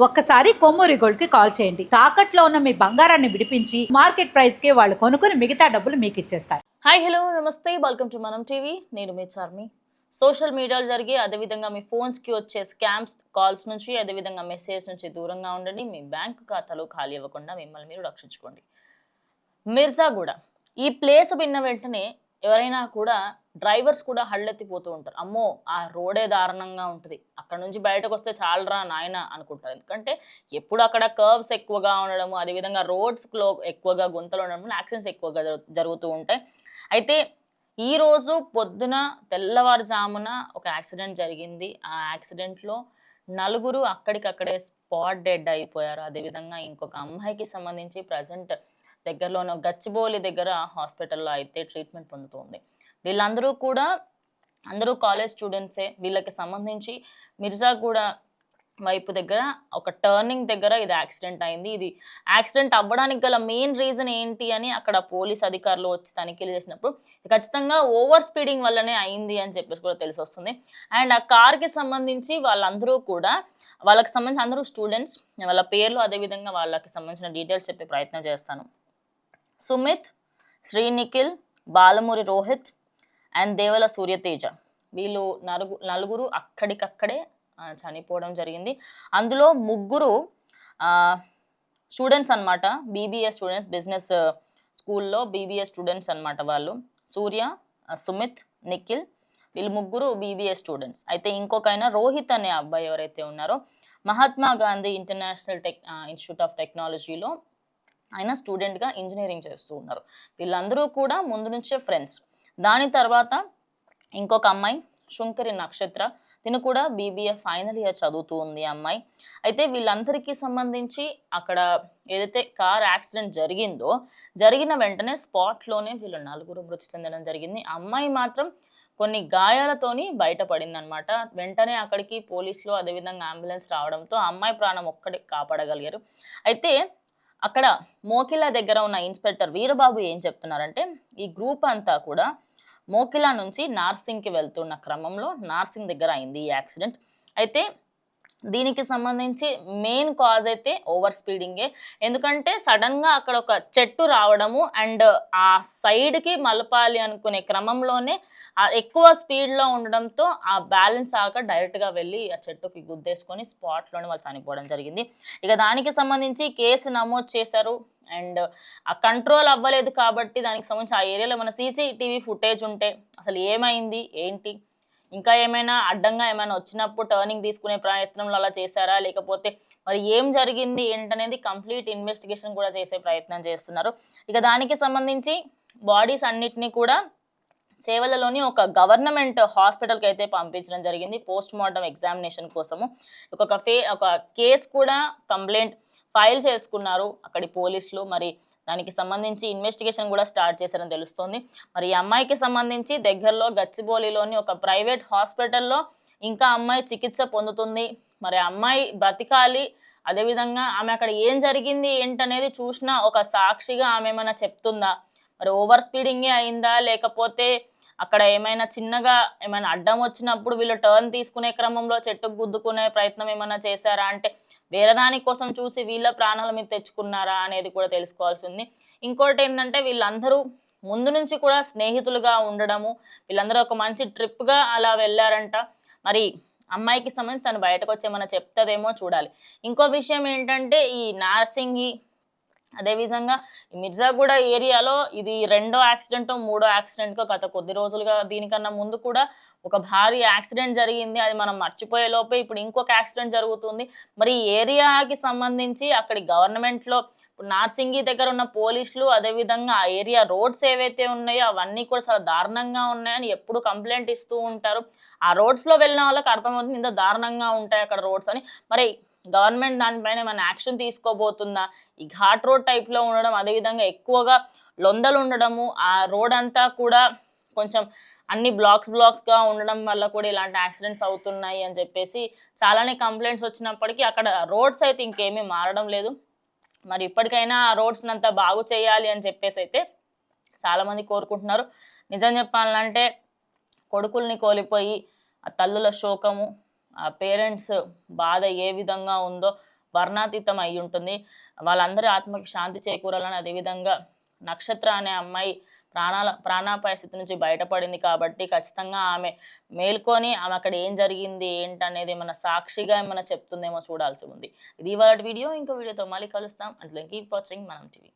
ఒక్కసారి కొమ్మూరి గోల్డ్ కి కాల్ చేయండి. తాకట్లో ఉన్న మీ బంగారాన్ని విడిపించి మార్కెట్ ప్రైస్ కి వాళ్ళు కొనుక్కుని మిగతా డబ్బులు మీకు ఇచ్చేస్తారు. హాయ్ హలో నమస్తే వెల్కమ్ టు మనం టీవీ. నేను మీ చార్మి. సోషల్ మీడియాలో జరిగే అదేవిధంగా మీ ఫోన్స్కి వచ్చే స్కామ్స్ కాల్స్ నుంచి అదేవిధంగా మెసేజ్ నుంచి దూరంగా ఉండండి. మీ బ్యాంకు ఖాతాలు ఖాళీ ఇవ్వకుండా మిమ్మల్ని మీరు రక్షించుకోండి. మిర్జాగూడ ఈ ప్లేస్ విన్న వెంటనే ఎవరైనా కూడా డ్రైవర్స్ కూడా హళ్ళెత్తిపోతూ ఉంటారు. అమ్మో ఆ రోడే దారుణంగా ఉంటుంది, అక్కడ నుంచి బయటకు వస్తే చాలరా నాయన అనుకుంటారు. ఎందుకంటే ఎప్పుడు అక్కడ కర్వ్స్ ఎక్కువగా ఉండడము, అదేవిధంగా రోడ్స్లో ఎక్కువగా గుంతలు ఉండడం, యాక్సిడెంట్స్ ఎక్కువగా జరుగుతూ ఉంటాయి. అయితే ఈరోజు పొద్దున తెల్లవారుజామున ఒక యాక్సిడెంట్ జరిగింది. ఆ యాక్సిడెంట్లో నలుగురు అక్కడికక్కడే స్పాట్ డెడ్ అయిపోయారు. అదేవిధంగా ఇంకొక అమ్మాయికి సంబంధించి ప్రజెంట్ దగ్గరలో ఉన్న గచ్చిబౌలి దగ్గర హాస్పిటల్లో అయితే ట్రీట్మెంట్ పొందుతుంది. వీళ్ళందరూ కూడా అందరూ కాలేజ్ స్టూడెంట్సే. వీళ్ళకి సంబంధించి మిర్జాగూడ వైపు దగ్గర ఒక టర్నింగ్ దగ్గర ఇది యాక్సిడెంట్ అయింది. ఇది యాక్సిడెంట్ అవ్వడానికి గల మెయిన్ రీజన్ ఏంటి అని అక్కడ పోలీస్ అధికారులు వచ్చి తనిఖీలు చేసినప్పుడు ఖచ్చితంగా ఓవర్ స్పీడింగ్ వల్లనే అయింది అని చెప్పేసి కూడా తెలిసి వస్తుంది. అండ్ ఆ కార్కి సంబంధించి వాళ్ళందరూ కూడా వాళ్ళకి సంబంధించి అందరూ స్టూడెంట్స్. వాళ్ళ పేర్లు అదేవిధంగా వాళ్ళకి సంబంధించిన డీటెయిల్స్ చెప్పే ప్రయత్నం చేస్తాను. సుమిత్, శ్రీ నిఖిల్, బాలమూరి రోహిత్ అండ్ దేవల సూర్యతేజ వీళ్ళు నలుగురు అక్కడికక్కడే చనిపోవడం జరిగింది. అందులో ముగ్గురు స్టూడెంట్స్ అనమాట, బీబీఎస్ స్టూడెంట్స్, బిజినెస్ స్కూల్లో బీబీఎస్ స్టూడెంట్స్ అనమాట. వాళ్ళు సూర్య, సుమిత్, నిఖిల్ వీళ్ళు ముగ్గురు బీబీఎస్ స్టూడెంట్స్. అయితే ఇంకొక ఆయన రోహిత్ అనే అబ్బాయి ఎవరైతే ఉన్నారో Mahatma Gandhi international institute of టెక్నాలజీలో ఆయన స్టూడెంట్గా ఇంజనీరింగ్ చేస్తూ ఉన్నారు. వీళ్ళందరూ కూడా ముందు నుంచే ఫ్రెండ్స్. దాని తర్వాత ఇంకొక అమ్మాయి శుంకరి నక్షత్ర, తిను కూడా బీబీఏ ఫైనల్ ఇయర్ చదువుతూ ఉంది అమ్మాయి. అయితే వీళ్ళందరికీ సంబంధించి అక్కడ ఏదైతే కార్ యాక్సిడెంట్ జరిగిందో జరిగిన వెంటనే స్పాట్లోనే వీళ్ళు నలుగురు మృతి చెందడం జరిగింది. అమ్మాయి మాత్రం కొన్ని గాయాలతోని బయటపడింది అనమాట. వెంటనే అక్కడికి పోలీసులు అదేవిధంగా అంబులెన్స్ రావడంతో అమ్మాయి ప్రాణం ఒక్కడే కాపాడగలిగారు. అయితే అక్కడ మోకిలా దగ్గర ఉన్న ఇన్స్పెక్టర్ వీరబాబు ఏం చెప్తున్నారంటే ఈ గ్రూప్ అంతా కూడా మోకిలా నుంచి నార్సింగ్కి వెళ్తున్న క్రమంలో నార్సింగ్ దగ్గర అయింది ఈ యాక్సిడెంట్. అయితే దీనికి సంబంధించి మెయిన్ కాజ్ అయితే ఓవర్ స్పీడింగే. ఎందుకంటే సడన్గా అక్కడ ఒక చెట్టు రావడము అండ్ ఆ సైడ్కి మలపాలి అనుకునే క్రమంలోనే ఎక్కువ స్పీడ్లో ఉండడంతో ఆ బ్యాలెన్స్ ఆక డైరెక్ట్గా వెళ్ళి ఆ చెట్టుకి గుద్దేసుకొని స్పాట్లోనే వాళ్ళు చనిపోవడం జరిగింది. ఇక దానికి సంబంధించి కేసు నమోదు చేశారు. అండ్ ఆ కంట్రోల్ అవ్వలేదు కాబట్టి దానికి సంబంధించి ఆ ఏరియాలో మన సీసీటీవీ ఫుటేజ్ ఉంటే అసలు ఏమైంది ఏంటి, ఇంకా ఏమైనా అడ్డంగా ఏమైనా వచ్చినప్పుడు టర్నింగ్ తీసుకునే ప్రయత్నంలో అలా చేశారా, లేకపోతే మరి ఏం జరిగింది ఏంటనేది కంప్లీట్ ఇన్వెస్టిగేషన్ కూడా చేసే ప్రయత్నం చేస్తున్నారు. ఇక దానికి సంబంధించి బాడీస్ అన్నిటినీ కూడా చేవలలోని ఒక గవర్నమెంట్ హాస్పిటల్కి అయితే పంపించడం జరిగింది పోస్ట్ మార్టం ఎగ్జామినేషన్ కోసము. ఒక కేసు కూడా కంప్లైంట్ ఫైల్ చేసుకున్నారు అక్కడి పోలీసులు. మరి దానికి సంబంధించి ఇన్వెస్టిగేషన్ కూడా స్టార్ట్ చేశారని తెలుస్తోంది. మరి ఈ అమ్మాయికి సంబంధించి దగ్గరలో గచ్చిబౌలిలోని ఒక ప్రైవేట్ హాస్పిటల్లో ఇంకా అమ్మాయి చికిత్స పొందుతుంది. మరి అమ్మాయి బ్రతికాలి, అదేవిధంగా ఆమె అక్కడ ఏం జరిగింది ఏంటనేది చూసినా ఒక సాక్షిగా ఆమె ఏమైనా చెప్తుందా, మరి ఓవర్ స్పీడింగే అయిందా, లేకపోతే అక్కడ ఏమైనా చిన్నగా ఏమైనా అడ్డం వచ్చినప్పుడు వీళ్ళు టర్న్ తీసుకునే క్రమంలో చెట్టుకు గుద్దుకునే ప్రయత్నం ఏమైనా చేశారా, అంటే వేరే దానికోసం చూసి వీళ్ళ ప్రాణాల మీద తెచ్చుకున్నారా అనేది కూడా తెలుసుకోవాల్సి ఉంది. ఇంకోటి ఏంటంటే వీళ్ళందరూ ముందు నుంచి కూడా స్నేహితులుగా ఉండడము, వీళ్ళందరూ ఒక మంచి ట్రిప్గా అలా వెళ్ళారంట. మరి అమ్మాయికి సంబంధించి తను బయటకు వచ్చి ఏమైనా చెప్తుందేమో చూడాలి. ఇంకో విషయం ఏంటంటే ఈ నార్సింగి అదేవిధంగా మిర్జాగూడ ఏరియాలో ఇది రెండో యాక్సిడెంటో మూడో యాక్సిడెంట్కో గత కొద్ది రోజులుగా దీనికన్నా ముందు కూడా ఒక భారీ యాక్సిడెంట్ జరిగింది. అది మనం మర్చిపోయే లోపే ఇప్పుడు ఇంకొక యాక్సిడెంట్ జరుగుతుంది. మరి ఈ ఏరియాకి సంబంధించి అక్కడి గవర్నమెంట్లో నార్సింగి దగ్గర ఉన్న పోలీసులు అదేవిధంగా ఆ ఏరియా రోడ్స్ ఏవైతే ఉన్నాయో అవన్నీ కూడా చాలా దారుణంగా ఉన్నాయని ఎప్పుడు కంప్లైంట్ ఇస్తూ ఉంటారు. ఆ రోడ్స్లో వెళ్ళిన వాళ్ళకి అర్థమవుతుంది ఇంత దారుణంగా ఉంటాయి అక్కడ రోడ్స్ అని. మరి గవర్నమెంట్ దానిపైన ఏమైనా యాక్షన్ తీసుకోబోతుందా? ఈ ఘాట్ రోడ్ టైప్లో ఉండడం, అదేవిధంగా ఎక్కువగా లొందలు ఉండడము, ఆ రోడ్ అంతా కూడా కొంచెం అన్ని బ్లాక్స్గా ఉండడం వల్ల కూడా ఇలాంటి యాక్సిడెంట్స్ అవుతున్నాయి అని చెప్పేసి చాలానే కంప్లైంట్స్ వచ్చినప్పటికీ అక్కడ రోడ్స్ అయితే ఇంకేమీ మారడం లేదు. మరి ఇప్పటికైనా ఆ రోడ్స్ని అంతా బాగు చేయాలి అని చెప్పేసి అయితే చాలామంది కోరుకుంటున్నారు. నిజం చెప్పాలంటే కొడుకుల్ని కోల్పోయి ఆ తల్లుల శోకము, ఆ పేరెంట్స్ బాధ ఏ విధంగా ఉందో వర్ణాతీతం అయి ఉంటుంది. వాళ్ళందరి ఆత్మకి శాంతి చేకూరాలని, అదేవిధంగా నక్షత్ర అనే అమ్మాయి ప్రాణాపాయ స్థితి నుంచి బయటపడింది కాబట్టి ఖచ్చితంగా ఆమె మేల్కొని ఆమె అక్కడ ఏం జరిగింది ఏంటనేది ఏమైనా సాక్షిగా ఏమైనా చెప్తుందేమో చూడాల్సి ఉంది. ఇది ఇవాళ వీడియో. ఇంకో వీడియోతో మళ్ళీ కలుస్తాం. అంటే కీప్ వాచింగ్ మనం టీవీ.